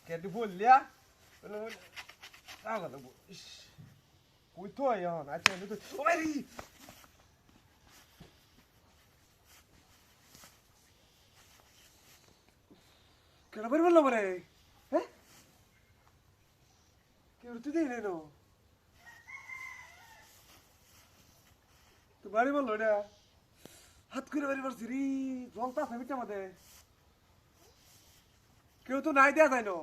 কেটে বললিয়া কই তো আচ্ছা ও ভাই কেন বাড়ি বললো মানে হ্যাঁ কেউ তুই দিই নেই তো বাড়ি বললো এটা হাত করে বাড়ি পারছি রি জলতা আছে মিটটা আমাদের কেউ তো নাই দেয়া যায় না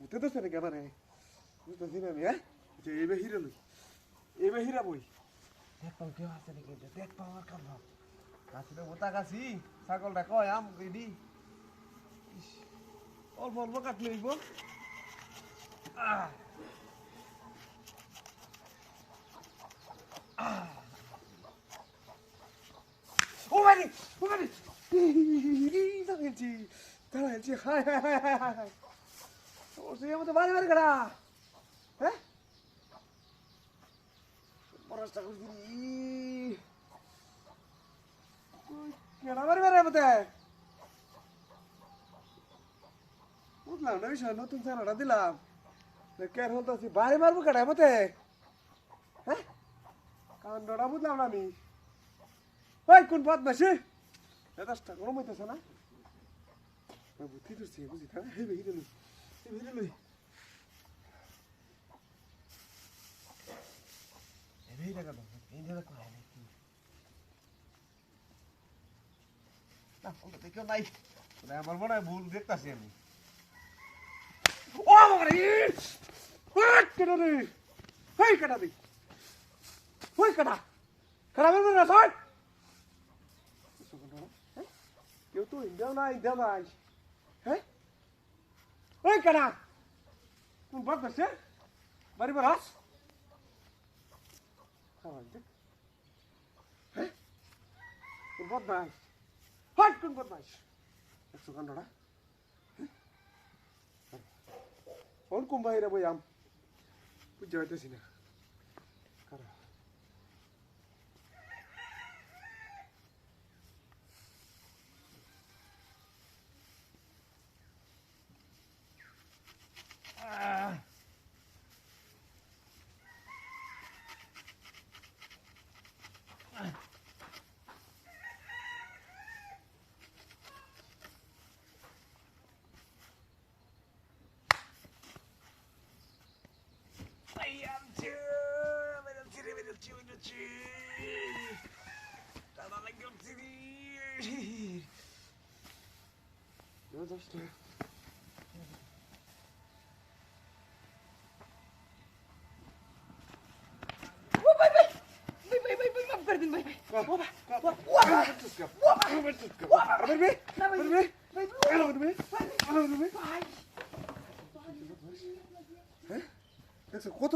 উঠে তো সেটা কেন বুঝতেছি না আমি হ্যাঁ এইবার হিরে লই এইবার হিরা বই দেখ পাও কেউ আছে নাকি দেখ পাও আর কাম ভাব গাছিটা বোতা গাছি ছাগলটা কয় আম রেডি অল্প অল্প কাটলে হইব ও মারি দাঁড়িয়েছি দাঁড়িয়েছি হায় হায় হায় হায় হায় হায় ও সে আমাদের বাড়ি বাড়ি কাটা হ্যাঁ পড়াশোনা করছি কেনা বাড়ি বাড়ি আমাদের বুঝলাম না বিষয় নতুন চালাটা দিলাম কেন হলতেছি বাড়ি মারবো কাটা মতে হ্যাঁ কাণ্ডটা বুঝলাম না আমি ওই কোন পথ বেশি দশটা গরম হইতেছে না বুদ্ধি ধরছি বুঝি হ্যাঁ হে হিরে লই হিরে লই এই জায়গা দাও এই জায়গা কোথায় নাকি না ওটা দেখো নাই ওটা আমার মনে হয় ভুল দেখতাছি আমি ও মারি কেডা রে হেই কেডা রে ওই কেডা কেডা বের না সর কেউ তো ইন্ডিয়া নাই হ্যাঁ ওই কেডা কোন বাদ আছে বাড়ি বাড়াস হ্যাঁ কোন বদমাস হট কোন বদমাস 100 কান্ডা ওর কোন বাইরে বই আম বুঝতে পারতেছি না কারণ কত